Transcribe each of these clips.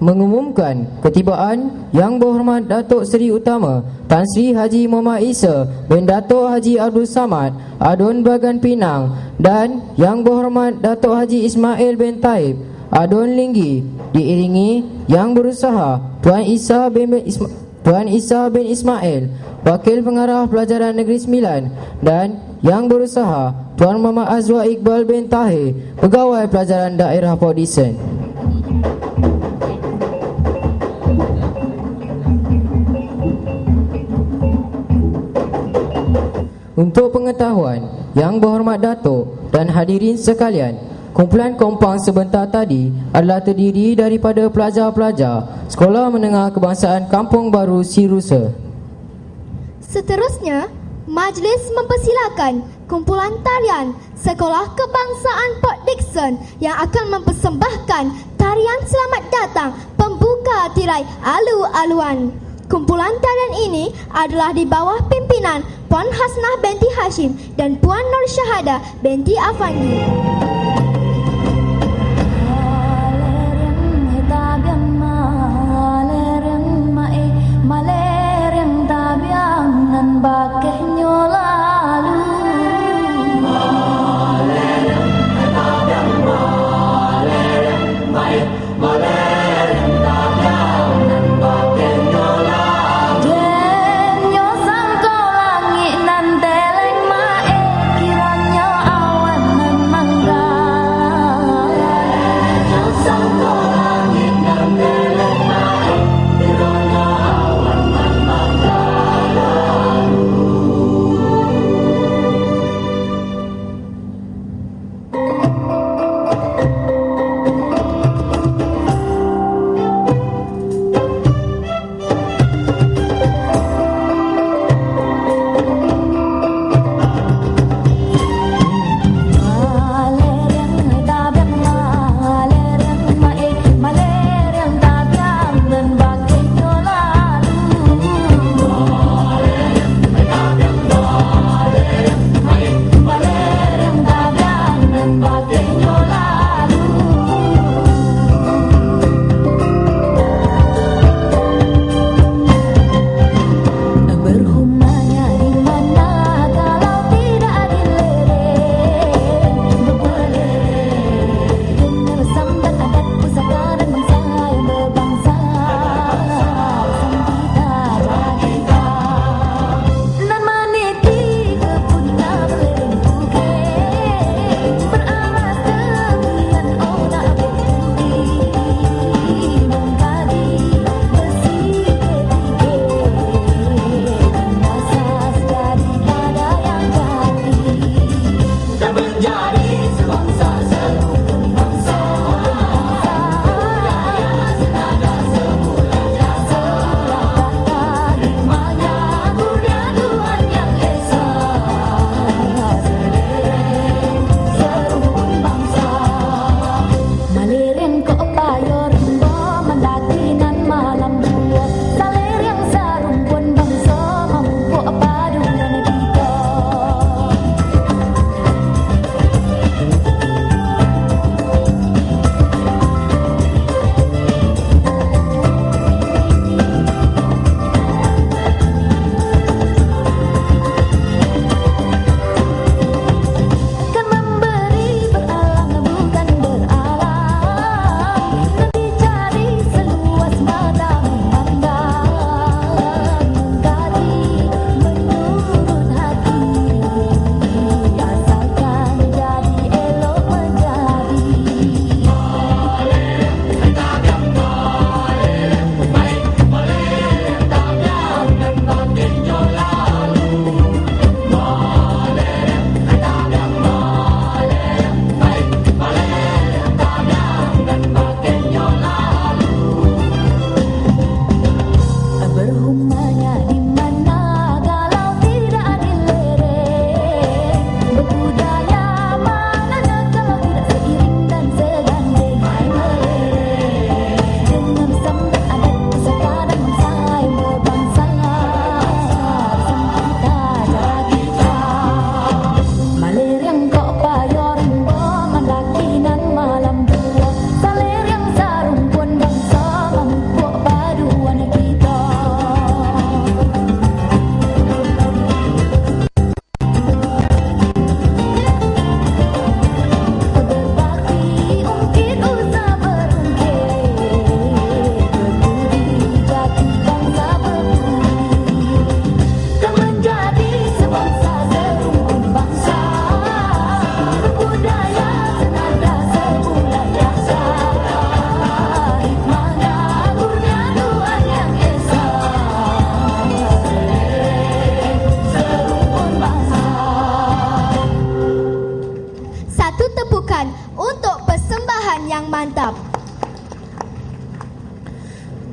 mengumumkan ketibaan Yang Berhormat Datuk Seri Utama Tan Sri Haji Muhammad Isa bin Datuk Haji Abdul Samad Adun Bagan Pinang dan Yang Berhormat Datuk Haji Ismail bin Taib Adun Linggi, diiringi Yang Berusaha Tuan Isa bin Ismail, Wakil Pengarah Pelajaran Negeri Sembilan, dan Yang Berusaha Tuan Muhammad Azwar Iqbal bin Tahir, Pegawai Pelajaran Daerah Port Dickson. Untuk pengetahuan Yang Berhormat Datuk dan hadirin sekalian, kumpulan kompang sebentar tadi adalah terdiri daripada pelajar-pelajar Sekolah Menengah Kebangsaan Kampung Baru Sirusa. Seterusnya, majlis mempersilakan kumpulan tarian Sekolah Kebangsaan Port Dickson yang akan mempersembahkan tarian selamat datang pembuka tirai alu-aluan. Kumpulan tarian ini adalah di bawah pimpinan Puan Hasnah binti Hashim dan Puan Nur Syahadah binti Afandi. Kiranya awan nan mangga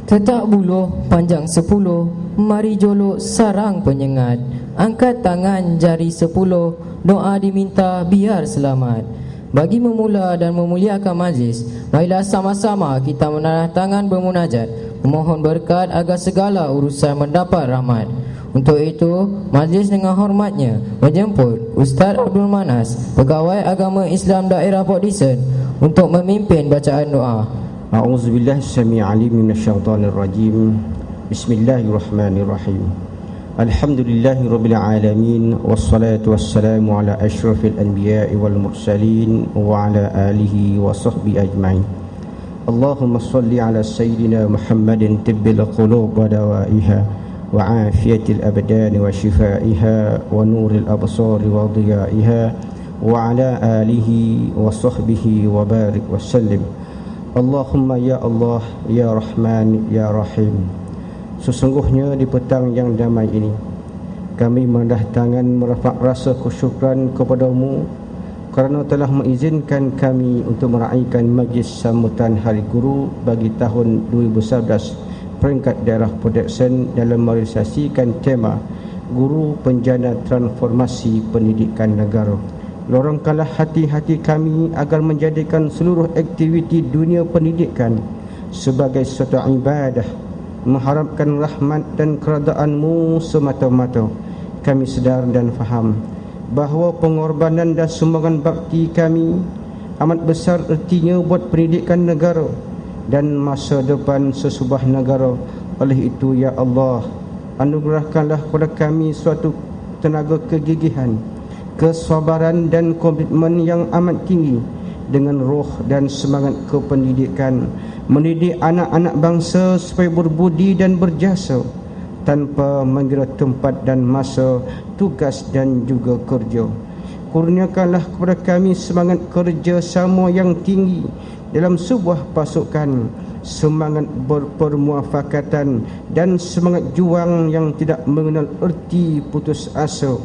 Tetak buluh panjang 10, mari jolok sarang penyengat. Angkat tangan jari 10, doa diminta biar selamat. Bagi memula dan memuliakan majlis, marilah sama-sama kita menadah tangan bermunajat, memohon berkat agar segala urusan mendapat rahmat. Untuk itu, majlis dengan hormatnya menjemput Ustaz Abdul Manas, Pegawai Agama Islam Daerah Port Dickson, untuk memimpin bacaan doa. A'udzubillahi as-sami'il 'alim minasyaitonir rajim. Bismillahirrahmanirrahim. Alhamdulillahirabbil alamin, wassalatu wassalamu ala asyrafil anbiya'i wal mursalin wa ala alihi wa sahbihi ajma'in. Allahumma shalli ala sayyidina Muhammadin tibbil qulub wa dawaiha wa afiyatil abdan wa shifaiha wa nuril absar wa dhiyaiha wa ala alihi wa sahbihi wa barik wa sallim. Allahumma ya Allah, ya Rahman, ya Rahim. Sesungguhnya di petang yang damai ini, kami menendah tangan merafak rasa kesyukuran kepadamu kerana telah mengizinkan kami untuk meraihkan majlis sambutan Hari Guru bagi tahun 2011 peringkat daerah Port Dickson dalam merealisasikan tema Guru Penjana Transformasi Pendidikan Negara. Lorongkanlah hati-hati kami agar menjadikan seluruh aktiviti dunia pendidikan sebagai suatu ibadah, mengharapkan rahmat dan keredaan-Mu semata-mata. Kami sedar dan faham bahawa pengorbanan dan sumbangan bakti kami amat besar ertinya buat pendidikan negara dan masa depan sesebuah negara. Oleh itu, ya Allah, anugerahkanlah kepada kami suatu tenaga kegigihan, kesabaran dan komitmen yang amat tinggi dengan roh dan semangat kependidikan, mendidik anak-anak bangsa supaya berbudi dan berjasa tanpa mengira tempat dan masa, tugas dan juga kerja. Kurniakanlah kepada kami semangat kerjasama yang tinggi dalam sebuah pasukan, semangat berpermuafakatan dan semangat juang yang tidak mengenal erti putus asa.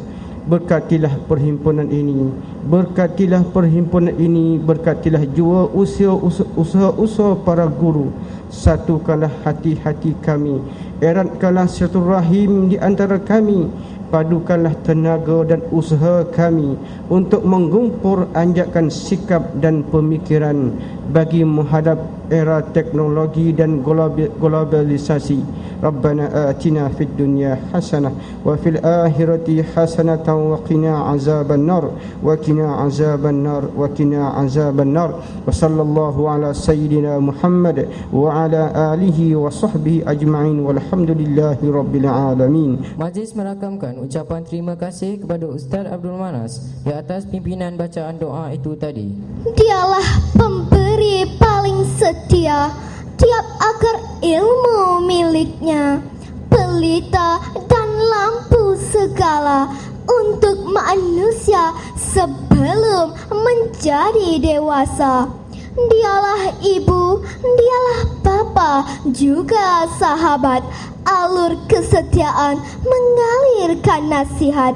Berkatilah perhimpunan ini, berkatilah perhimpunan ini, berkatilah jua usaha-usaha para guru. Satukanlah hati-hati kami, eratkanlah silaturahim di antara kami, padukanlah tenaga dan usaha kami untuk mengumpul anjakan sikap dan pemikiran bagi menghadap era teknologi dan globalisasi. Rabbana atina fid dunya hasanah wa fil akhirati hasanatan wa qina azaban nar wa qina azaban nar wa qina azaban nar. Wa sallallahu ala sayyidina Muhammad wa ala alihi wa sahbihi ajma'in walhamdulillahi rabbil alamin. Majlis merakamkan ucapan terima kasih kepada Ustaz Abdul Manas di atas pimpinan bacaan doa itu tadi. Dialah pemberi paling setia, tiap akar ilmu miliknya, pelita dan lampu segala untuk manusia sebelum menjadi dewasa. Dialah ibu, dialah bapa, juga sahabat, alur kesetiaan mengalirkan nasihat.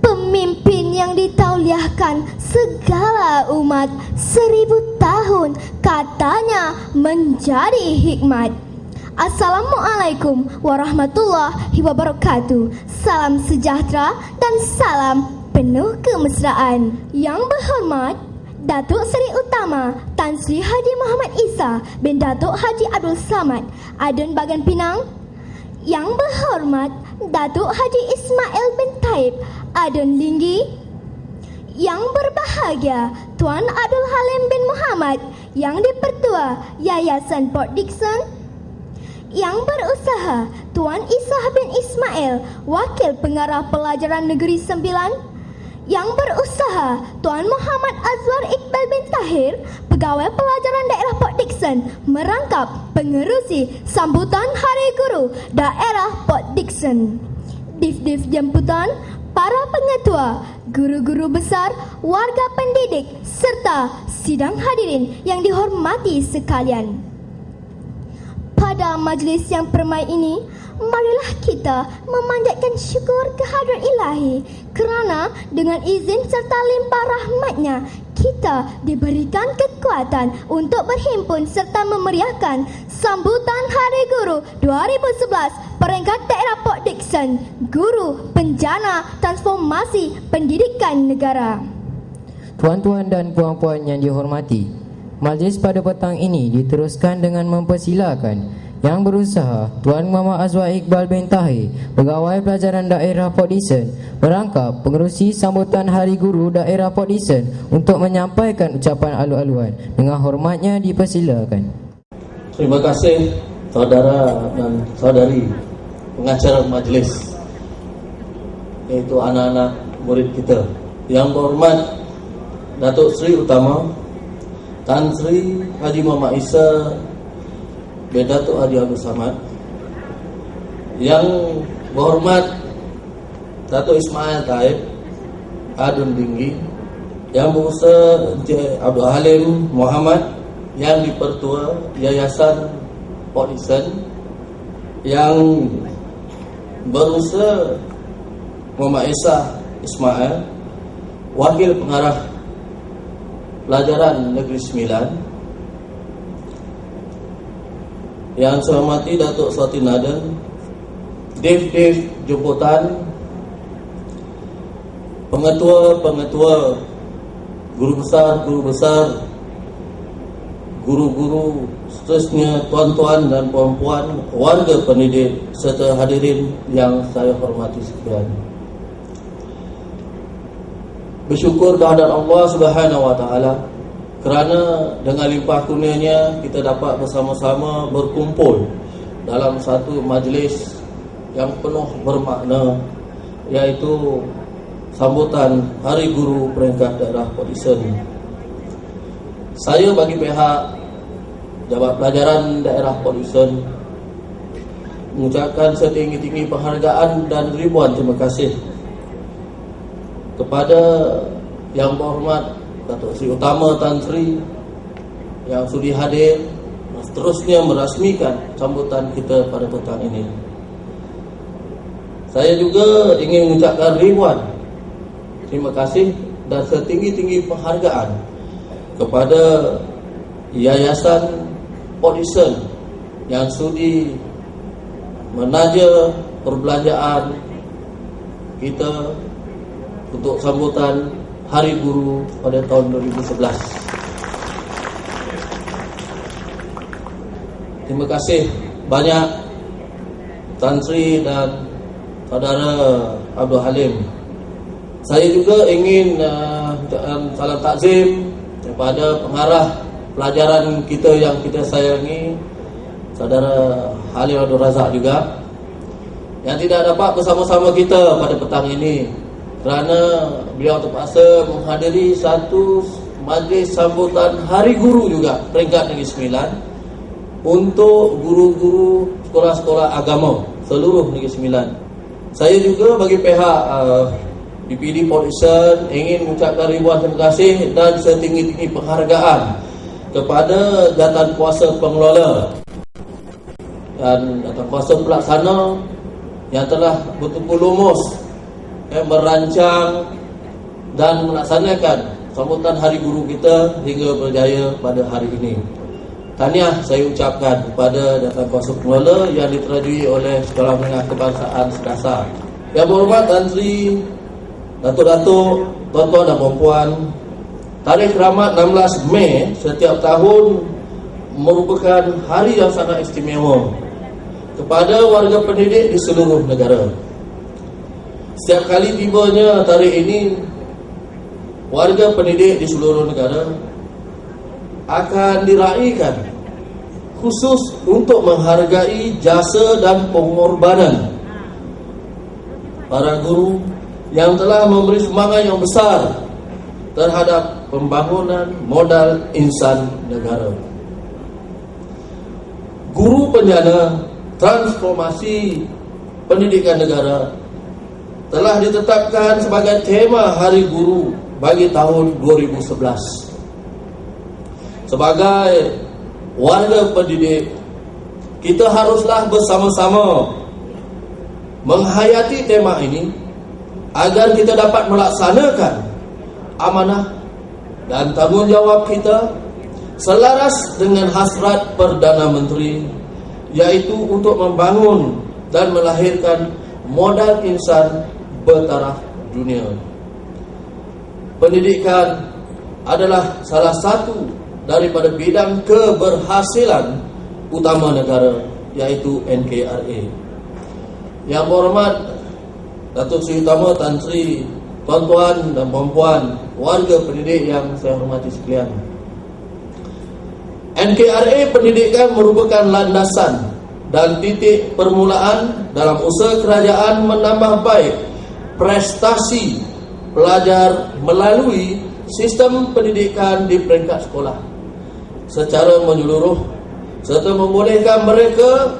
Pemimpin yang ditauliahkan segala umat, 1000 tahun katanya menjadi hikmat. Assalamualaikum warahmatullahi wabarakatuh. Salam sejahtera dan salam penuh kemesraan. Yang berhormat Datuk Seri Utama Tan Sri Haji Muhammad Isa bin Datuk Haji Abdul Samad, Adun Bagan Pinang. Yang berhormat Datuk Haji Ismail bin Taib, Adun Linggi. Yang berbahagia Tuan Abdul Halim bin Muhammad, Yang di-Pertua Yayasan Port Dickson. Yang berusaha Tuan Isah bin Ismail, Wakil Pengarah Pelajaran Negeri 9. Yang berusaha Tuan Muhammad Azwar Iqbal bin Tahir, Pegawai Pelajaran Daerah Port Dickson, merangkap pengerusi sambutan Hari Guru Daerah Port Dickson. Div-div jemputan, para pengetua, guru-guru besar, warga pendidik, serta sidang hadirin yang dihormati sekalian. Pada majlis yang permai ini, marilah kita memanjatkan syukur kehadrat Ilahi kerana dengan izin serta limpah rahmatnya kita diberikan kekuatan untuk berhimpun serta memeriahkan sambutan Hari Guru 2011 peringkat daerah Port Dickson, Guru Penjana Transformasi Pendidikan Negara. Tuan-tuan dan puan-puan yang dihormati, majlis pada petang ini diteruskan dengan mempersilakan Yang Berusaha Tuan Muhammad Azwar Iqbal bin Tahir, Pegawai Pelajaran Daerah Port Dickson, merangkap pengerusi sambutan Hari Guru Daerah Port Dickson untuk menyampaikan ucapan alu-aluan. Dengan hormatnya dipersilakan. Terima kasih saudara dan saudari pengacara majlis, iaitu anak-anak murid kita. Yang berhormat Datuk Seri Utama Tan Sri Haji Muhammad Isa bin Datuk Haji Abdul Samad. Yang berhormat Datuk Ismail Taib Adun Tinggi. Yang berusaha Encik Abdul Halim Muhammad, yang dipertua Yayasan Port Dickson. Yang berusaha Muhammad Isa Ismail, Wakil Pengarah Pelajaran Negeri Sembilan. Yang saya hormati Datuk Soti Naden, Dev Jemputan, pengetua-pengetua, guru besar, guru-guru, seterusnya, tuan-tuan dan puan-puan, warga pendidik serta hadirin yang saya hormati sekalian. Bersyukur kehadirat Allah Subhanahu wa taala kerana dengan limpah kurnianya kita dapat bersama-sama berkumpul dalam satu majlis yang penuh bermakna, iaitu sambutan Hari Guru peringkat daerah Port Dickson. Saya bagi pihak Jabat Pelajaran Daerah Port Dickson mengucapkan setinggi-tinggi penghargaan dan ribuan terima kasih kepada Yang Berhormat Datuk Seri Utama Tan Sri yang sudi hadir dan seterusnya merasmikan sambutan kita pada petang ini. Saya juga ingin mengucapkan ribuan terima kasih dan setinggi-tinggi penghargaan kepada Yayasan Port Dickson yang sudi menaja perbelanjaan kita untuk sambutan Hari Guru pada tahun 2011. Terima kasih banyak Tan Sri dan Saudara Abdul Halim. Saya juga ingin salam takzim kepada pengarah pelajaran kita yang kita sayangi, Saudara Halim Abdul Razak juga, yang tidak dapat bersama-sama kita pada petang ini kerana beliau terpaksa menghadiri satu majlis sambutan Hari Guru juga peringkat Negeri Sembilan untuk guru-guru sekolah-sekolah agama seluruh Negeri Sembilan. Saya juga bagi pihak BPD Port Dickson ingin mengucapkan ribuan terima kasih dan setinggi-tinggi penghargaan kepada jawatan kuasa pengelola dan jawatan kuasa pelaksana yang telah betul-betul lumus merancang dan melaksanakan sambutan Hari Guru kita hingga berjaya pada hari ini. Tahniah saya ucapkan kepada jawatan kuasa pengelola yang diterajui oleh Sekolah Menengah Kebangsaan Sedasar. Yang berhormat Tan Sri, Datuk-datuk, tuan-tuan dan puan-puan, tarikh Rahmat 16 Mei setiap tahun merupakan hari yang sangat istimewa kepada warga pendidik di seluruh negara. Setiap kali tibanya tarikh ini, warga pendidik di seluruh negara akan diraikan khusus untuk menghargai jasa dan pengorbanan para guru yang telah memberi semangat yang besar terhadap pembangunan modal insan negara. Guru Penjana Transformasi Pendidikan Negara telah ditetapkan sebagai tema Hari Guru bagi tahun 2011. Sebagai warga pendidik, kita haruslah bersama-sama menghayati tema ini agar kita dapat melaksanakan amanah dan tanggungjawab kita selaras dengan hasrat Perdana Menteri, yaitu untuk membangun dan melahirkan modal insan bertaraf dunia. Pendidikan adalah salah satu daripada bidang keberhasilan utama negara, yaitu NKRA. Yang berhormat Datuk Seri Utama Tan Sri, tuan-tuan dan puan-puan, warga pendidik yang saya hormati sekalian, NKRA pendidikan merupakan landasan dan titik permulaan dalam usaha kerajaan menambah baik prestasi pelajar melalui sistem pendidikan di peringkat sekolah secara menyeluruh, serta membolehkan mereka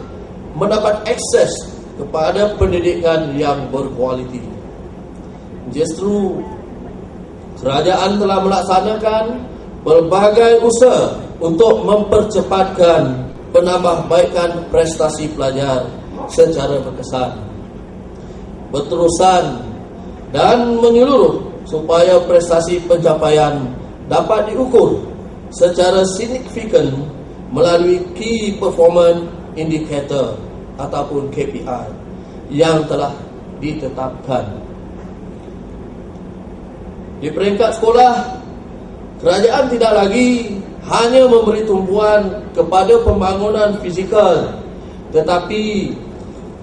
mendapat akses kepada pendidikan yang berkualiti. Justru kerajaan telah melaksanakan pelbagai usaha untuk mempercepatkan penambahbaikan prestasi pelajar secara berkesan, berterusan dan menyeluruh supaya prestasi pencapaian dapat diukur secara signifikan melalui Key Performance Indicator ataupun KPI yang telah ditetapkan. Di peringkat sekolah, kerajaan tidak lagi hanya memberi tumpuan kepada pembangunan fizikal, tetapi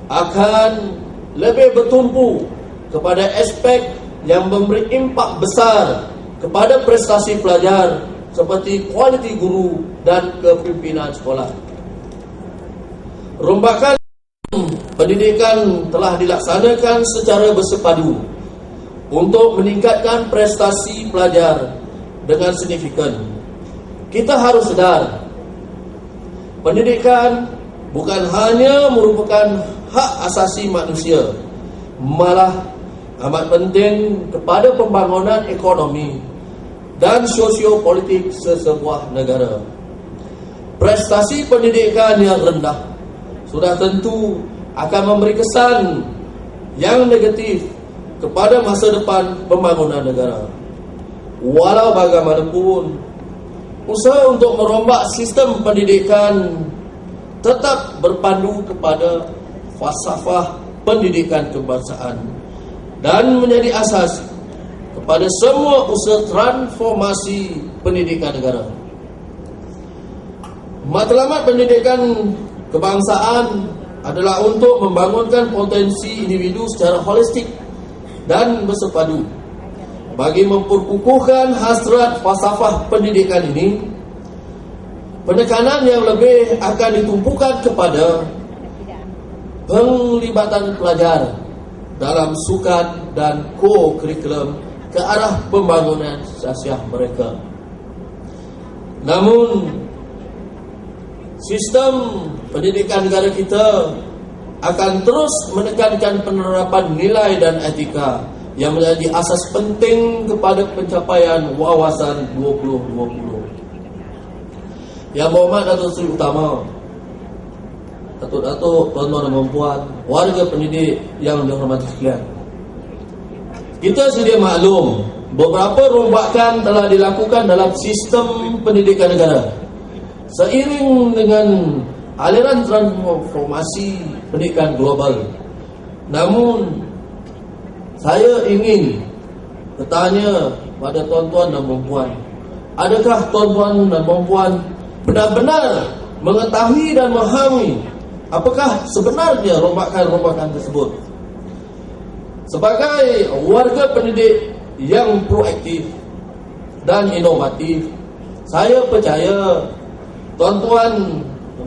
akan lebih bertumpu kepada aspek yang memberi impak besar kepada prestasi pelajar seperti kualiti guru dan kepimpinan sekolah. Rombakan pendidikan telah dilaksanakan secara bersepadu untuk meningkatkan prestasi pelajar dengan signifikan. Kita harus sedar, pendidikan bukan hanya merupakan hak asasi manusia, malah amat penting kepada pembangunan ekonomi dan sosiopolitik sesebuah negara. Prestasi pendidikan yang rendah sudah tentu akan memberi kesan yang negatif kepada masa depan pembangunan negara. Walau bagaimanapun, usaha untuk merombak sistem pendidikan tetap berpandu kepada falsafah pendidikan kebangsaan dan menjadi asas kepada semua usaha transformasi pendidikan negara. Matlamat pendidikan kebangsaan adalah untuk membangunkan potensi individu secara holistik dan bersepadu. Bagi memperkukuhkan hasrat falsafah pendidikan ini, penekanan yang lebih akan ditumpukan kepada penglibatan pelajar dalam sukan dan co-curriculum ke arah pembangunan sosial mereka. Namun, sistem pendidikan negara kita akan terus menekankan penerapan nilai dan etika yang menjadi asas penting kepada pencapaian wawasan 2020. Yang berhormat Datuk Seri Utama, Datuk-datuk, tuan-tuan dan puan, warga pendidik yang dihormati sekalian, kita sedia maklum beberapa rombakan telah dilakukan dalam sistem pendidikan negara seiring dengan aliran transformasi pendidikan global. Namun, saya ingin bertanya pada tuan-tuan dan puan, adakah tuan-tuan dan puan benar-benar mengetahui dan memahami apakah sebenarnya rombakan-rombakan tersebut? Sebagai warga pendidik yang proaktif dan inovatif, saya percaya tuan-tuan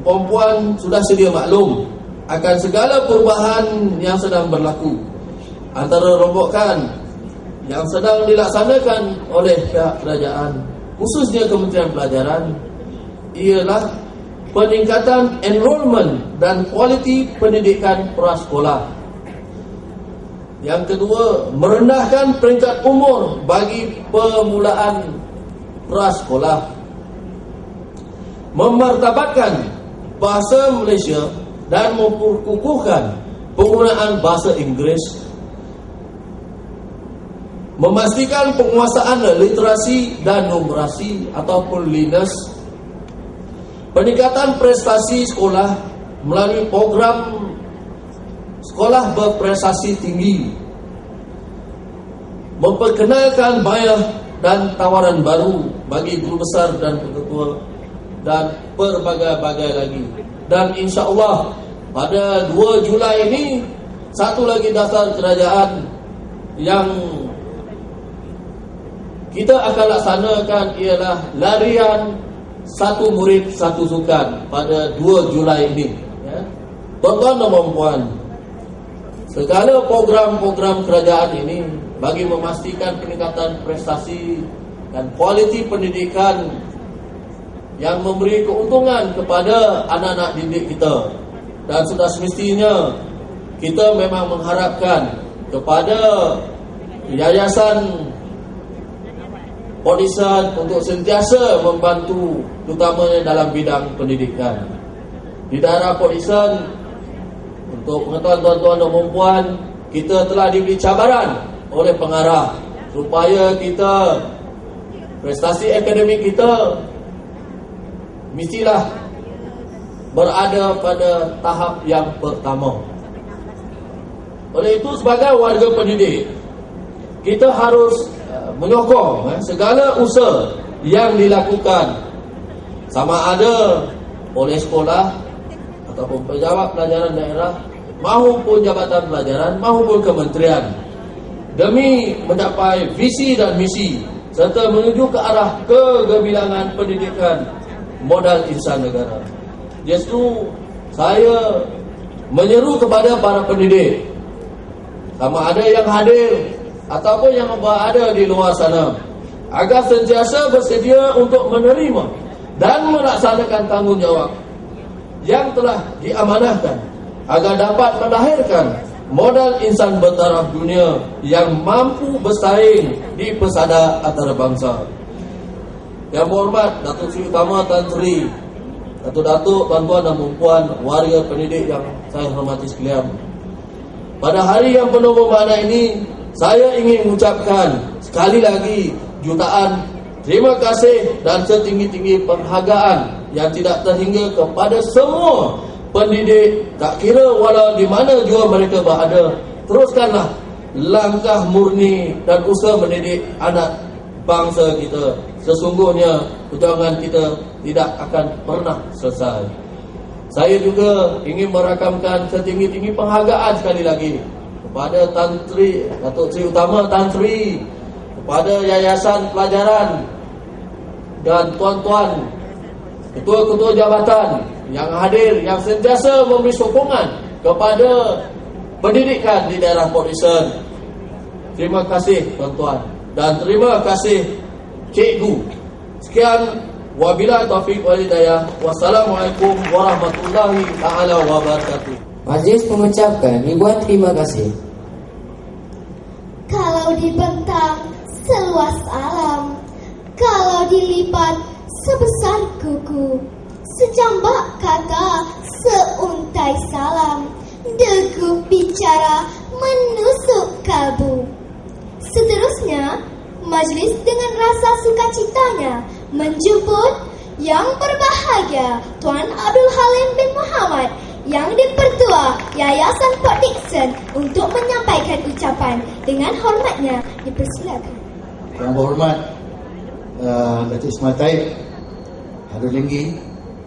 dan puan sudah sedia maklum akan segala perubahan yang sedang berlaku. Antara rombakan yang sedang dilaksanakan oleh pihak kerajaan, khususnya Kementerian Pelajaran, ialah peningkatan enrolment dan kualiti pendidikan prasekolah. Yang kedua, merendahkan peringkat umur bagi permulaan prasekolah. Memartabatkan bahasa Malaysia dan memperkukuhkan penggunaan bahasa Inggeris. memastikan penguasaan literasi dan numerasi ataupun LINES, peningkatan prestasi sekolah melalui program sekolah berprestasi tinggi, memperkenalkan bayar dan tawaran baru bagi guru besar dan ketua, dan berbagai-bagai lagi. Dan insya-Allah pada 2 Julai ini satu lagi daftar kerajaan yang kita akan laksanakan ialah larian satu murid satu sukan pada 2 Julai ini, ya. Tuan-tuan dan puan-puan, segala program-program kerajaan ini bagi memastikan peningkatan prestasi dan kualiti pendidikan yang memberi keuntungan kepada anak-anak didik kita. Dan sudah semestinya kita memang mengharapkan kepada Yayasan Port Dickson untuk sentiasa membantu terutamanya dalam bidang pendidikan. Di daerah Port Dickson, untuk pengetahuan tuan-tuan dan puan-puan, kita telah diberi cabaran oleh pengarah supaya kita prestasi akademik kita mestilah berada pada tahap yang pertama. Oleh itu, sebagai warga pendidik, kita harus menyokong segala usaha yang dilakukan, sama ada oleh sekolah ataupun pejabat pelajaran daerah maupun jabatan pelajaran maupun kementerian, demi mencapai visi dan misi serta menuju ke arah kegemilangan pendidikan modal insan negara. Justru saya menyeru kepada para pendidik, sama ada yang hadir ataupun yang berada di luar sana, agar sentiasa bersedia untuk menerima dan melaksanakan tanggungjawab yang telah diamanahkan, agar dapat melahirkan modal insan bertaraf dunia yang mampu bersaing di pesada antarabangsa. Yang berhormat Datuk Seri Utama Tan Sri Datuk-Datuk, tuan-tuan dan puan, warga pendidik yang saya hormati sekalian, pada hari yang penuh bermakna ini, saya ingin mengucapkan sekali lagi jutaan terima kasih dan setinggi-tinggi penghargaan yang tidak terhingga kepada semua pendidik, tak kira walau di mana jua mereka berada. Teruskanlah langkah murni dan usaha mendidik anak bangsa kita. Sesungguhnya perjuangan kita tidak akan pernah selesai. Saya juga ingin merakamkan setinggi-tinggi penghargaan sekali lagi kepada Tan Sri Datuk Seri Utama Tan Sri, kepada Yayasan Pelajaran dan tuan-tuan ketua-ketua jabatan yang hadir, yang sentiasa memberi sokongan kepada pendidikan di daerah Port Dickson. Terima kasih tuan-tuan dan terima kasih cikgu. Sekian, wabillahi taufiq wal hidayah. Wassalamualaikum warahmatullahi taala wabarakatuh. Majlis mengucapkan ribuan terima kasih. Kalau dibentang seluas alam, kalau dilipat sebesar kuku, sejambak kata, seuntai salam, degup bicara menusuk kalbu. Seterusnya, majlis dengan rasa sukacitanya menjemput yang berbahagia Tuan Abdul Halim bin Muhammad, yang dipertua Yayasan Port Dickson, untuk menyampaikan ucapan. Dengan hormatnya, dipersilakan. Yang berhormat Datuk Ismail Taib, Harun Lenggi,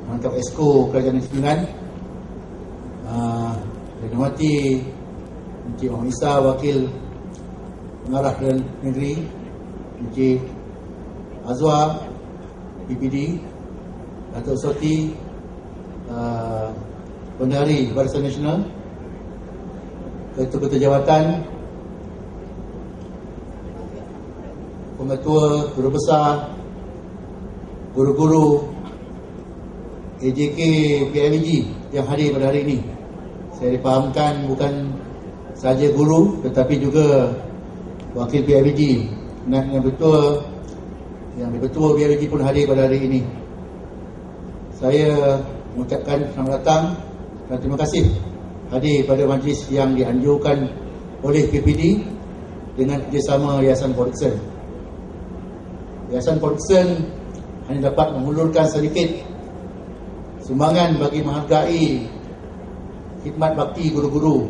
Mantap Esko Kerajaan Negeri Sembilan, yang dihormati Encik Muhammad Isa, Wakil Pengarah Perdana Negeri, Encik Azwa, PPD, Datuk Soti, Pendahari Barisan Nasional, Ketua-Ketua Jawatan, Pengetua, Guru Besar, Guru-Guru AJK PIBG yang hadir pada hari ini. Saya difahamkan bukan sahaja guru tetapi juga Wakil PIBG, yang Betul PIBG pun hadir pada hari ini. Saya mengucapkan selamat datang dan terima kasih hadir pada majlis yang dianjurkan oleh PPD dengan kerjasama Yayasan Production. Yayasan Production hanya dapat menghulurkan sedikit sumbangan bagi menghargai khidmat bakti guru-guru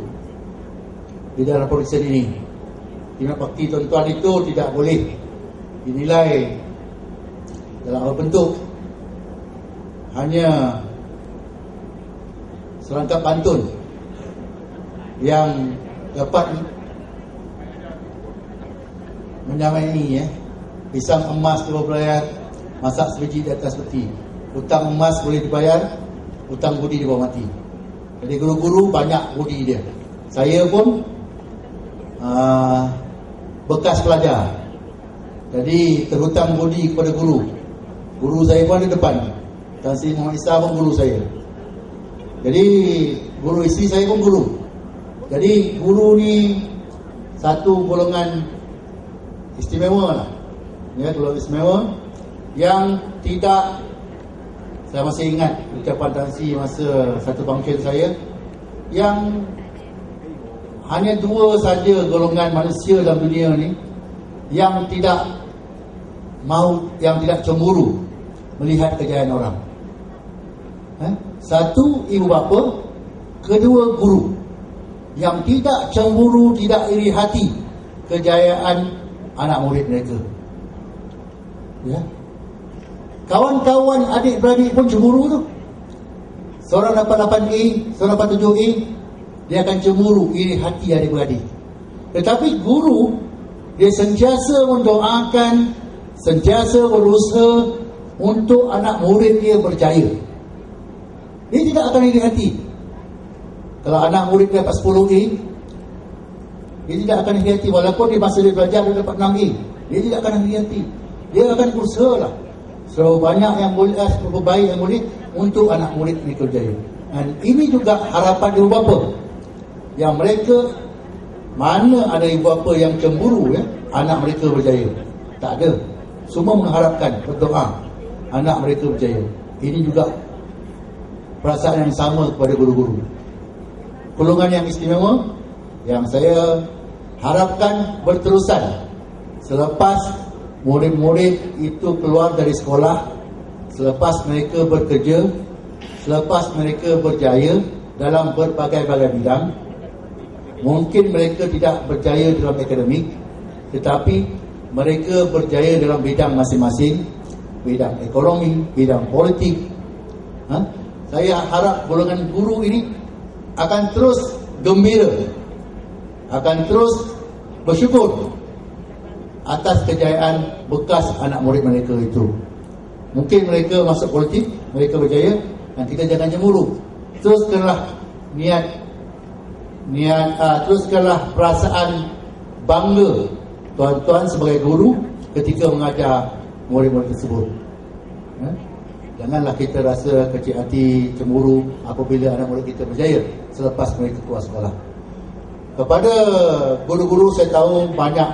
di dalam production ini. Khidmat bakti tuan-tuan itu tidak boleh dinilai dalam apa bentuk hanya serangkap pantun yang dapat menyamai pisang emas dibayar, masak sebiji di atas peti. Hutang emas boleh dibayar, hutang budi dibawa mati. Jadi guru-guru banyak budi dia. Saya pun bekas pelajar, jadi terhutang budi kepada guru. Guru saya pun ada depan, Tan Sri Muhammad Isa pun guru saya. Jadi guru isteri saya pun guru. Jadi guru ni satu golongan istimewa lah. Ya, golongan istimewa yang tidak, saya masih ingat ucapan Tan Sri masa satu function saya, yang hanya dua saja golongan manusia dalam dunia ni yang tidak cemburu melihat kejayaan orang. Satu, ibu bapa. Kedua, guru yang tidak cemburu, tidak iri hati kejayaan anak murid mereka. Ya. Kawan-kawan adik-beradik pun cemburu tu. Seorang dapat 8A, seorang dapat 7A, dia akan cemburu, iri hati adik-beradik. Tetapi guru, dia sentiasa mendoakan, sentiasa berusaha untuk anak murid dia berjaya. Dia tidak akan iri hati. Kalau anak murid dia dapat 10A, dia tidak akan iri hati. Walaupun di masa dia belajar dia dapat 6A, dia tidak akan iri hati. Dia akan berusaha lah selalu banyak yang boleh, selalu baik yang boleh untuk anak murid mereka berjaya. Dan ini juga harapan ibu bapa, yang mereka, mana ada ibu bapa yang cemburu anak mereka berjaya? Tak ada. Semua mengharapkan, berdoa anak mereka berjaya. Ini juga perasaan yang sama kepada guru-guru. Golongan yang istimewa yang saya harapkan berterusan selepas murid-murid itu keluar dari sekolah, selepas mereka bekerja, selepas mereka berjaya dalam berbagai-bagai bidang. Mungkin mereka tidak berjaya dalam akademik, tetapi mereka berjaya dalam bidang masing-masing, bidang ekonomi, bidang politik. Saya harap golongan guru ini akan terus gembira, akan terus bersyukur atas kejayaan bekas anak murid mereka itu. Mungkin mereka masuk politik, mereka berjaya, dan kita jangan cemburu. Teruskanlah teruskanlah perasaan bangga tuan-tuan sebagai guru ketika mengajar murid-murid tersebut. Janganlah kita rasa kecil hati, cemburu apabila anak murid kita berjaya selepas mereka keluar sekolah. Kepada guru-guru, saya tahu banyak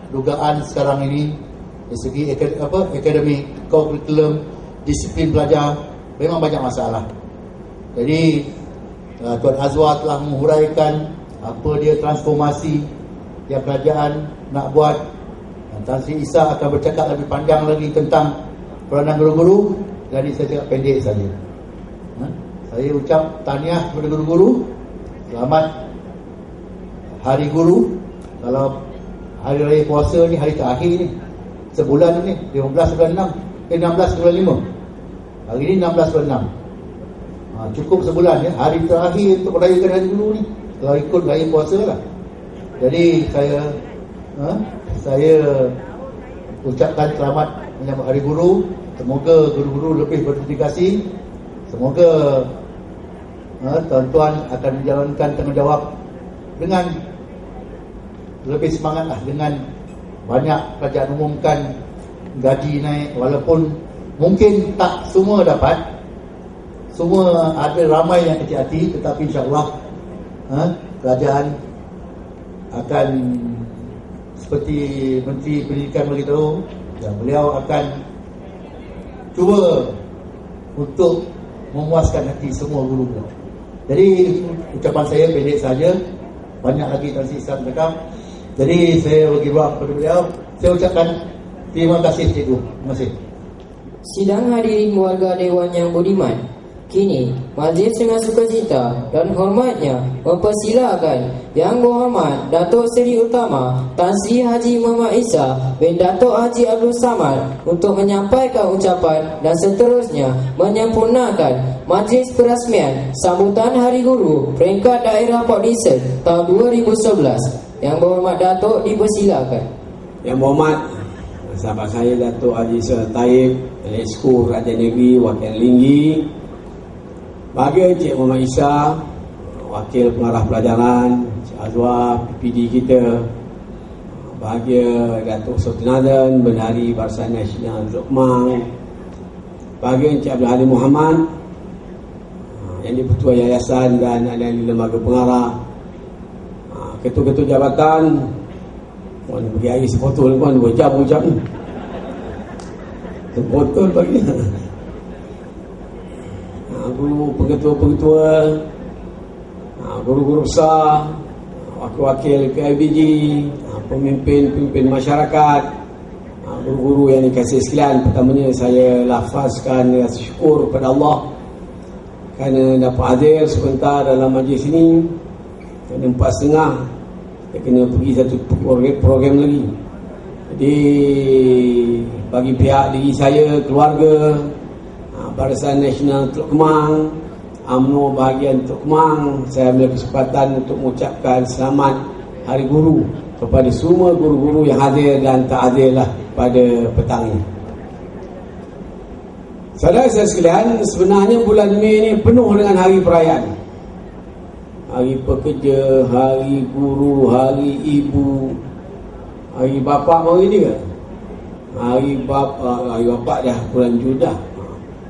dugaan sekarang ini dari segi akademik, kurikulum, disiplin belajar, memang banyak masalah. Jadi Tuan Azwar telah menghuraikan apa dia transformasi yang kerajaan nak buat. Tan Sri Isa akan bercakap lebih panjang lagi tentang peranan guru-guru. Jadi saya cakap pendek saja. Saya ucap tahniah kepada guru-guru. Selamat Hari Guru. Kalau hari raya puasa ni, hari terakhir ni, sebulan ni, 15 bulan 6, 16 bulan 5. Hari ni 16 bulan 6. Cukup sebulan ya, hari terakhir untuk merayakan Hari Guru ni. Kalau ikut raya puasa lah. Jadi saya ucapkan selamat menyambut Hari Guru. Semoga guru-guru lebih berdedikasi. Semoga tuan-tuan akan menjalankan tanggungjawab dengan lebih semangat lah, dengan banyak kerajaan umumkan gaji naik, walaupun mungkin tak semua dapat, semua ada ramai yang kecil hati, tetapi insyaAllah kerajaan akan seperti Menteri Pendidikan beritahu, yang beliau akan cuba untuk memuaskan hati semua guru. Jadi ucapan saya pendek saja, banyak lagi Tan Sri Isa bercakap. Jadi saya bagi ruang kepada beliau. Saya ucapkan terima kasih cikgu. Terima kasih. Sidang hadirin warga Dewan yang budiman, kini majlis dengan sukacita dan hormatnya mempersilakan Yang Berhormat Datuk Seri Utama Tan Sri Haji Muhammad Isa bin Datuk Haji Abdul Samad untuk menyampaikan ucapan dan seterusnya menyempurnakan majlis perasmian sambutan Hari Guru peringkat daerah Port Dickson tahun 2011. Yang Berhormat Datuk dipersilakan. Yang Berhormat sahabat saya Datuk Haji Ismail Taib, Esko Kerajaan Negeri Wakil Linggi, bagi Encik Muhammad Isa, Wakil Pengarah Pelajaran, Encik Azwar, PPD kita, bahagia Datuk Sultan Aden, Bendahari Barisan Nasional Teluk Kemang, bahagia Encik Abdul Halim Muhammad, yang di-Ketua Yayasan dan ahli lembaga pengarah, ketua-ketua jabatan. Puan bagi air sepotol puan 2 jam ucap ni. Sepotol bagi. Guru pengetua-pengetua, guru-guru besar, wakil-wakil PIBG, pemimpin-pemimpin masyarakat, guru-guru yang dikasihi sekalian. Pertamanya saya lafazkan rasa syukur kepada Allah kerana dapat hadir sebentar dalam majlis ini. Kena 4.30 dia kena pergi satu program lagi. Jadi bagi pihak diri saya, keluarga, Barisan Nasional Teluk Kemang, UMNO bahagian Teluk Kemang, saya ambil kesempatan untuk mengucapkan selamat Hari Guru kepada semua guru-guru yang hadir dan tak hadirlah pada petang ini. Saudara saya sekalian, sebenarnya bulan Mei ini penuh dengan hari perayaan. Hari pekerja, hari guru, hari ibu, hari bapa baru ini ke? Hari bapa dah bulan Jun dah.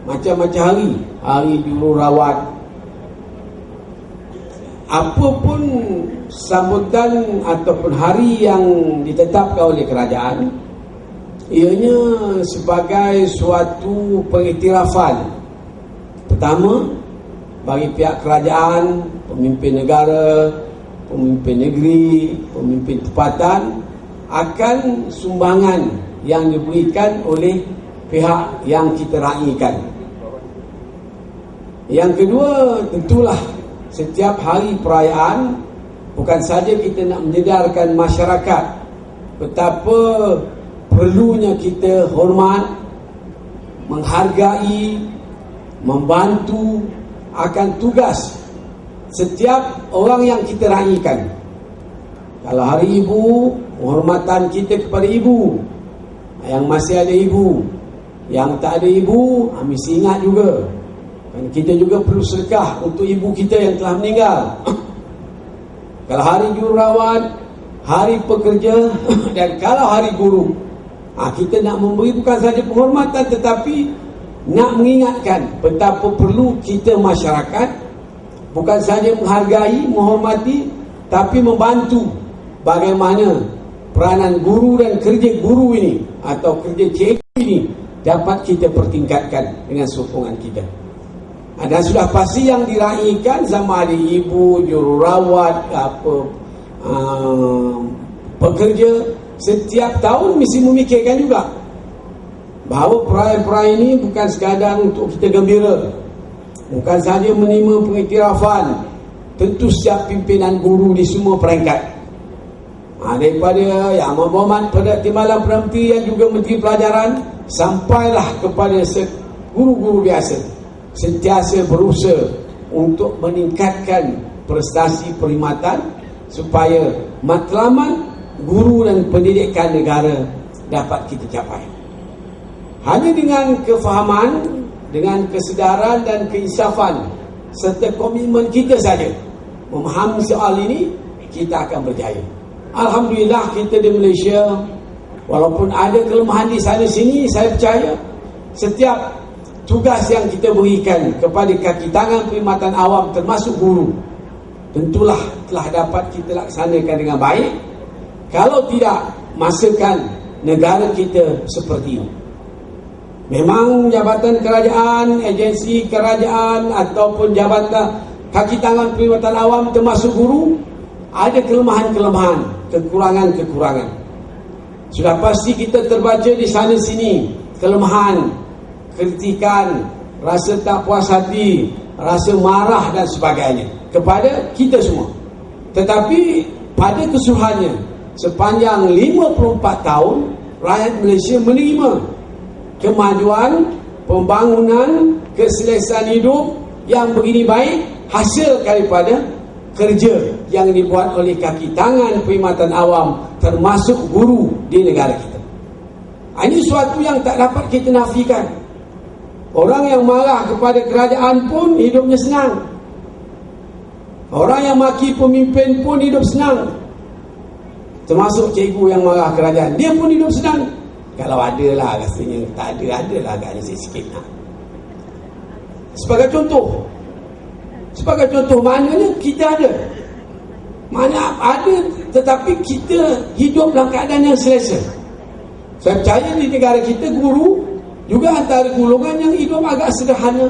Macam-macam hari. Hari jururawat. Apapun sambutan ataupun hari yang ditetapkan oleh kerajaan, ianya sebagai suatu pengiktirafan. Pertama, bagi pihak kerajaan, pemimpin negara, pemimpin negeri, pemimpin tempatan akan sumbangan yang diberikan oleh pihak yang kita raikan. Yang kedua, tentulah setiap hari perayaan bukan saja kita nak menyedarkan masyarakat betapa perlunya kita hormat, menghargai, membantu akan tugas setiap orang yang kita raikan. Kalau hari ibu, penghormatan kita kepada ibu. Yang masih ada ibu, yang tak ada ibu, mesti ingat juga. Dan kita juga perlu sedekah untuk ibu kita yang telah meninggal. Kalau hari jururawat, hari pekerja dan kalau hari guru, kita nak memberi bukan saja penghormatan tetapi nak mengingatkan betapa perlu kita masyarakat bukan saja menghargai, menghormati, tapi membantu bagaimana peranan guru dan kerja guru ini atau kerja cikgu ini dapat kita pertingkatkan dengan sokongan kita. Dan sudah pasti yang diraikan sama ada ibu, jururawat, pekerja, setiap tahun mesti memikirkan juga bahawa perayaan-perayaan ini bukan sekadar untuk kita gembira, bukan saja menerima pengiktirafan. Tentu setiap pimpinan guru di semua peringkat, daripada Yang Berhormat Timbalan Perdana Menteri yang juga Menteri Pelajaran sampailah kepada guru-guru biasa, sentiasa berusaha untuk meningkatkan prestasi perkhidmatan supaya matlamat guru dan pendidikan negara dapat kita capai. Hanya dengan kefahaman, dengan kesedaran dan keinsafan serta komitmen kita saja memahami soal ini, kita akan berjaya. Alhamdulillah kita di Malaysia, walaupun ada kelemahan di sana sini, saya percaya setiap tugas yang kita berikan kepada kaki tangan perkhidmatan awam termasuk guru, tentulah telah dapat kita laksanakan dengan baik. Kalau tidak, masakan negara kita seperti ini. Memang jabatan kerajaan, agensi kerajaan ataupun jabatan kaki tangan perkhidmatan awam termasuk guru ada kelemahan-kelemahan. kekurangan-kekurangan. Sudah pasti kita terbaca di sana sini kelemahan, kritikan, rasa tak puas hati, rasa marah dan sebagainya kepada kita semua. Tetapi pada keseluruhannya, sepanjang 54 tahun rakyat Malaysia menerima kemajuan, pembangunan, keselesaan hidup yang begini baik hasil daripada kerja yang dibuat oleh kaki tangan perkhidmatan awam, termasuk guru di negara kita. Ini suatu yang tak dapat kita nafikan. Orang yang marah kepada kerajaan pun hidupnya senang. Orang yang maki pemimpin pun hidup senang. Termasuk cikgu yang marah kerajaan, dia pun hidup senang. Kalau ada lah, rasanya tak ada lah agaknya sikit-sikit. Sebagai contoh, maknanya kita ada. Mana ada, tetapi kita hidup dalam keadaan yang selesa. Saya percaya di negara kita, guru juga antara golongan yang hidup agak sederhana.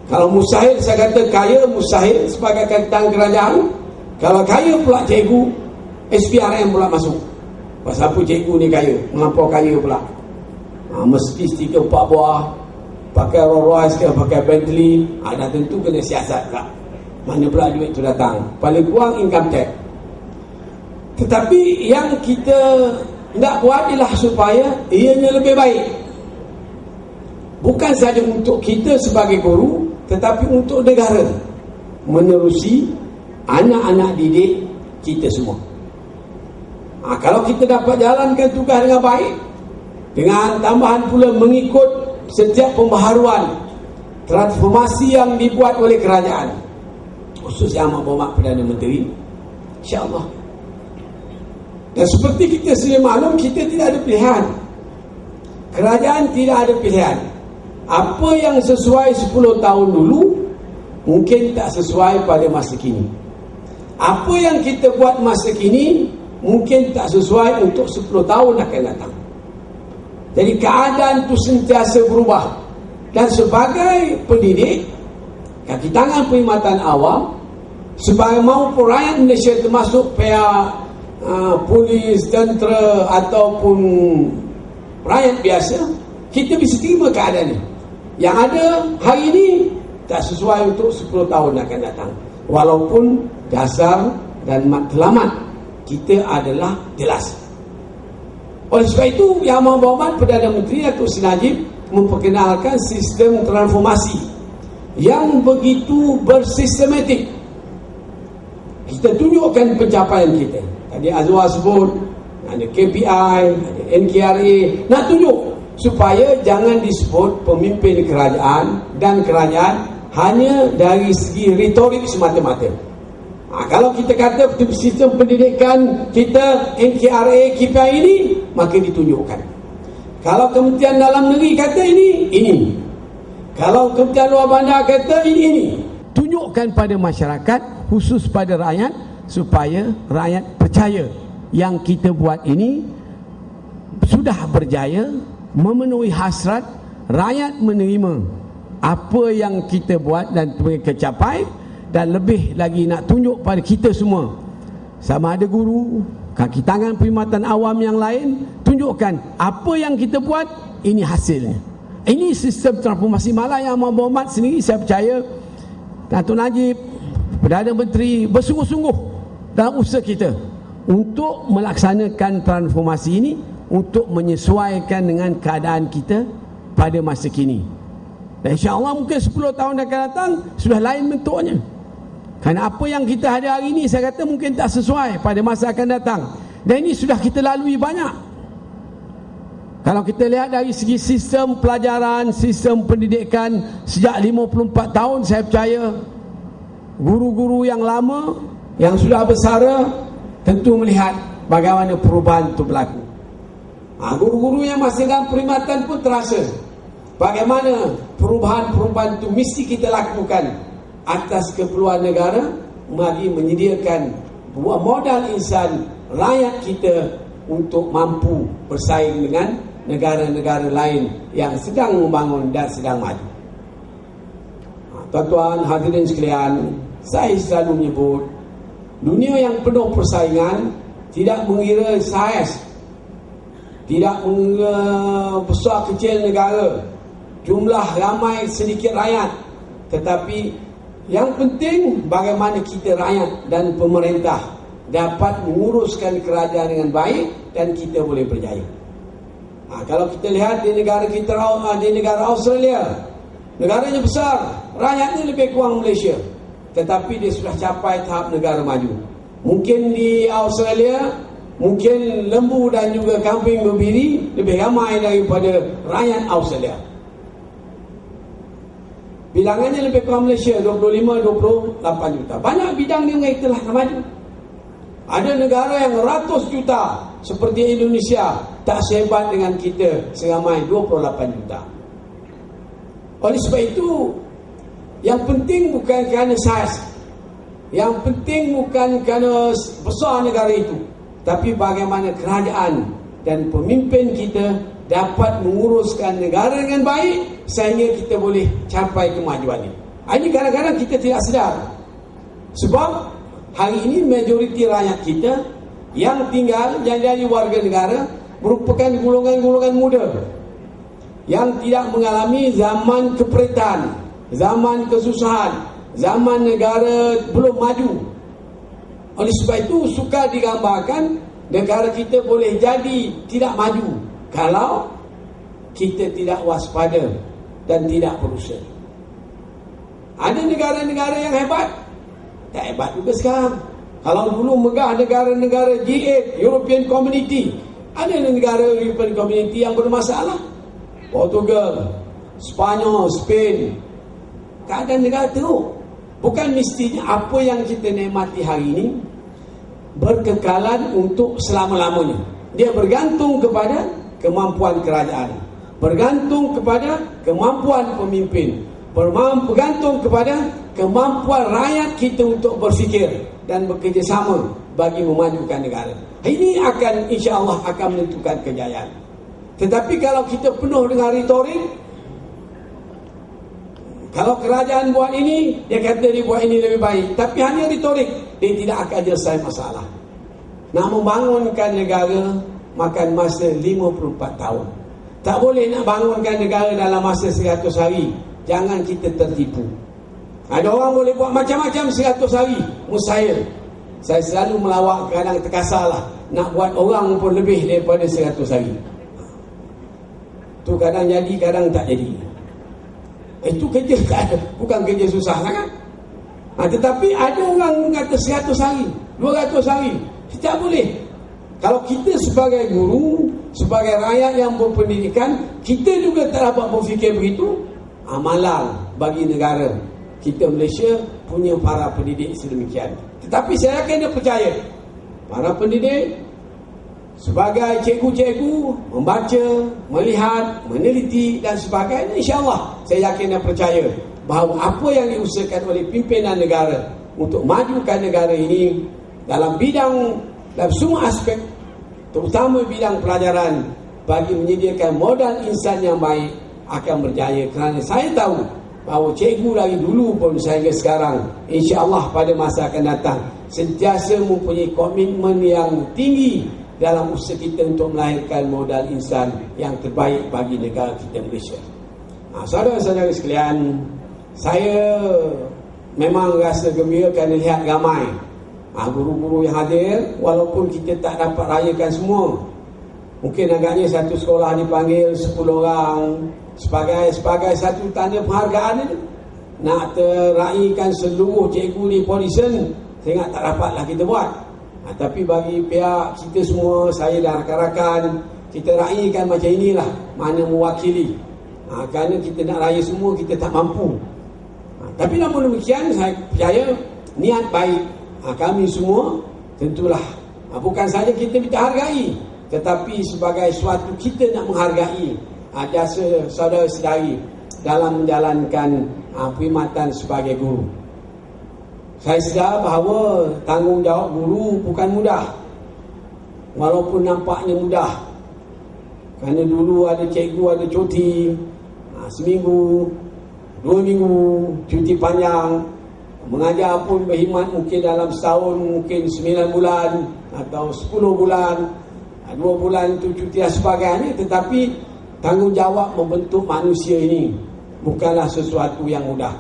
Kalau mustahil, saya kata kaya mustahil sebagai kaitan kerajaan. Kalau kaya pula cikgu, SPRM pula masuk. Pasal apa cikgu ni kaya, melampau kaya pula. Mesti 3-4 buah, pakai Rolls Royce ke, pakai Bentley. Dah tentu kena siasat pula. Mana pula duit tu datang. Paling kurang income tax. Tetapi yang kita nak buat ialah supaya ianya lebih baik. Bukan saja untuk kita sebagai guru, tetapi untuk negara, menerusi anak-anak didik kita semua. Kalau kita dapat jalankan tugas dengan baik, dengan tambahan pula mengikut setiap pembaharuan, transformasi yang dibuat oleh kerajaan, khususnya Amat Berhormat Perdana Menteri, insya-Allah. Dan seperti kita sedia maklum, kita tidak ada pilihan. Kerajaan tidak ada pilihan. Apa yang sesuai 10 tahun dulu mungkin tak sesuai pada masa kini. Apa yang kita buat masa kini mungkin tak sesuai untuk 10 tahun akan datang. Jadi keadaan itu sentiasa berubah. Dan sebagai pendidik, kaki tangan perkhidmatan awam, sebagai maupun rakyat Malaysia, termasuk pihak polis, tentera ataupun rakyat biasa, kita bisa terima keadaan ini. Yang ada hari ini tak sesuai untuk 10 tahun akan datang. Walaupun dasar dan matlamat kita adalah jelas. Oleh sebab itu, Yang Amat Berhormat Perdana Menteri Datuk Seri Najib memperkenalkan sistem transformasi yang begitu bersistematik. Kita tunjukkan pencapaian kita. Tadi Azwar sebut ada KPI, ada NKRA. Nak tunjuk supaya jangan disebut pemimpin kerajaan dan kerajaan hanya dari segi retorik semata-mata. Kalau kita kata sistem pendidikan kita NKRA KPI ini, maka ditunjukkan. Kalau Kementerian Dalam Negeri kata ini. Kalau Kementerian Luar Bandar kata ini. Tunjukkan pada masyarakat, khusus pada rakyat, supaya rakyat percaya yang kita buat ini sudah berjaya memenuhi hasrat rakyat, menerima apa yang kita buat dan mereka capai. Dan lebih lagi nak tunjuk pada kita semua, sama ada guru, kaki tangan perkhidmatan awam yang lain, tunjukkan apa yang kita buat, ini hasilnya. Ini sistem transformasi. Malah Yang Amat Berhormat sendiri, saya percaya Datuk Najib, Perdana Menteri bersungguh-sungguh dalam usaha kita untuk melaksanakan transformasi ini, untuk menyesuaikan dengan keadaan kita pada masa kini. Dan insya-Allah mungkin 10 tahun akan datang sudah lain bentuknya. Kerana apa yang kita ada hari ini, saya kata mungkin tak sesuai pada masa akan datang. Dan ini sudah kita lalui banyak. Kalau kita lihat dari segi sistem pelajaran, sistem pendidikan, sejak 54 tahun, saya percaya guru-guru yang lama, yang sudah bersara, tentu melihat bagaimana perubahan itu berlaku. Guru-guru yang masih dalam perkhidmatan pun terasa bagaimana perubahan-perubahan itu mesti kita lakukan atas keperluan negara, bagi menyediakan buah modal insan rakyat kita untuk mampu bersaing dengan negara-negara lain yang sedang membangun dan sedang maju. Tuan-tuan hadirin sekalian, saya selalu menyebut dunia yang penuh persaingan tidak mengira saiz, tidak mengira besar kecil negara, jumlah ramai sedikit rakyat, tetapi yang penting bagaimana kita rakyat dan pemerintah dapat menguruskan kerajaan dengan baik dan kita boleh berjaya. Kalau kita lihat di negara kita, di negara Australia, negaranya besar, rakyatnya lebih kurang Malaysia, tetapi dia sudah capai tahap negara maju. Mungkin di Australia, mungkin lembu dan juga kambing berbiri lebih ramai daripada rakyat Australia. Bilangannya lebih kurang Malaysia, 25-28 juta. Banyak bidang yang telah maju. Ada negara yang ratus juta seperti Indonesia, tak sehebat dengan kita seramai 28 juta. Oleh sebab itu, yang penting bukan kerana saiz, yang penting bukan kerana besar negara itu, tapi bagaimana kerajaan dan pemimpin kita dapat menguruskan negara dengan baik sehingga kita boleh capai kemajuan ini. Ini kadang-kadang kita tidak sedar. Sebab hari ini majoriti rakyat kita yang tinggal, yang jadi warga negara merupakan golongan-golongan muda yang tidak mengalami zaman keperitan, zaman kesusahan, zaman negara belum maju. Oleh sebab itu suka digambarkan negara kita boleh jadi tidak maju kalau kita tidak waspada dan tidak berusaha. Ada negara-negara yang hebat, tak hebat juga sekarang. Kalau dulu megah negara-negara G8, European Community, ada negara European Community yang bermasalah. Portugal, Spanyol, Spain, keadaan negara teruk. Bukan mestinya apa yang kita nikmati hari ini berkekalan untuk selama-lamanya. Dia bergantung kepada kemampuan kerajaan, bergantung kepada kemampuan pemimpin, bergantung kepada kemampuan rakyat kita untuk berfikir dan bekerjasama bagi memajukan negara. Ini akan, insya-Allah akan menentukan kejayaan. Tetapi kalau kita penuh dengan retorik, kalau kerajaan buat ini, dia kata dia buat ini lebih baik, tapi hanya retorik, dia tidak akan selesai masalah. Nak membangunkan negara makan masa 54 tahun. Tak boleh nak bangunkan negara dalam masa 100 hari. Jangan kita tertipu. Ada orang boleh buat macam-macam 100 hari. Mustahil. Saya selalu melawak, kadang terkasarlah. Nak buat orang pun lebih daripada 100 hari. Tu kadang jadi, kadang tak jadi. Itu kerja bukan kerja susah sangat. Tetapi ada orang kata 100 hari, 200 hari. Tak boleh. Kalau kita sebagai guru, sebagai rakyat yang berpendidikan, kita juga tak dapat berfikir begitu, malang bagi negara kita Malaysia punya para pendidik sedemikian. Tetapi saya yakin dia percaya para pendidik sebagai cikgu-cikgu membaca, melihat, meneliti dan sebagainya, insya-Allah saya yakin dan percaya bahawa apa yang diusahakan oleh pimpinan negara untuk majukan negara ini dalam bidang, dalam semua aspek, terutama bidang pelajaran, bagi menyediakan modal insan yang baik, akan berjaya. Kerana saya tahu bahawa cikgu dari dulu pun sehingga sekarang, insya-Allah pada masa akan datang sentiasa mempunyai komitmen yang tinggi dalam usaha kita untuk melahirkan modal insan yang terbaik bagi negara kita Malaysia. Saudara-saudara sekalian, saya memang rasa gembira kerana lihat ramai guru-guru yang hadir, walaupun kita tak dapat rayakan semua. Mungkin agaknya satu sekolah dipanggil 10 orang sebagai satu tanda penghargaan itu. Nak teraikan seluruh cikgu di Polisen, saya ingat tak dapatlah kita buat. Tapi bagi pihak kita semua, saya dan rakan-rakan, kita raikan macam inilah, mana mewakili. Kerana kita nak raya semua, kita tak mampu. Tapi namun demikian, saya percaya niat baik kami semua tentulah bukan saja kita minta hargai, tetapi sebagai suatu kita nak menghargai jasa saudara-saudari dalam menjalankan perkhidmatan sebagai guru. Saya sedar bahawa tanggungjawab guru bukan mudah, walaupun nampaknya mudah. Kerana dulu ada cikgu ada cuti seminggu, 2 minggu cuti panjang, Mengajar pun berkhidmat mungkin dalam setahun, mungkin 9 bulan atau 10 bulan, 2 bulan itu cuti dan sebagainya. Tetapi tanggungjawab membentuk manusia ini bukanlah sesuatu yang mudah.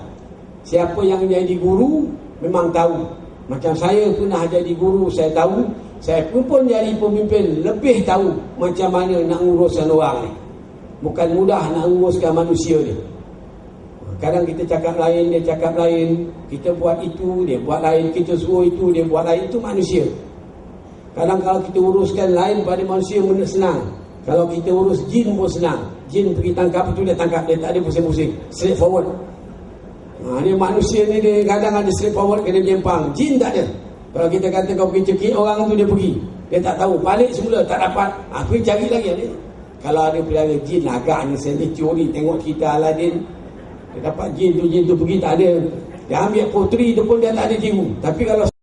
Siapa yang jadi guru memang tahu. Macam saya pernah jadi guru, saya tahu. Saya pun jadi pemimpin, lebih tahu macam mana nak uruskan orang ni. Bukan mudah nak uruskan manusia ni. Kadang kita cakap lain, dia cakap lain. Kita buat itu, dia buat lain. Kita suruh itu, dia buat lain. Itu manusia. Kadang kalau kita uruskan lain pada manusia, benda senang. Kalau kita urus jin pun senang. Jin pergi tangkap itu, dia tangkap. Dia tak ada pusing-pusing. Straight forward. Ni manusia ni dia kadang ada straight forward, kena jempang. Jin tak ada. Kalau kita kata kau pergi cekik orang tu, dia pergi. Dia tak tahu. Balik semula, tak dapat. Pergi cari lagi. Kalau ada pelihara jin, agaknya saya ni teori. Tengok cerita Aladin. Dia dapat jin tu pergi, tak ada. Dia ambil puteri tu pun dia tak ada tiru. Tapi kalau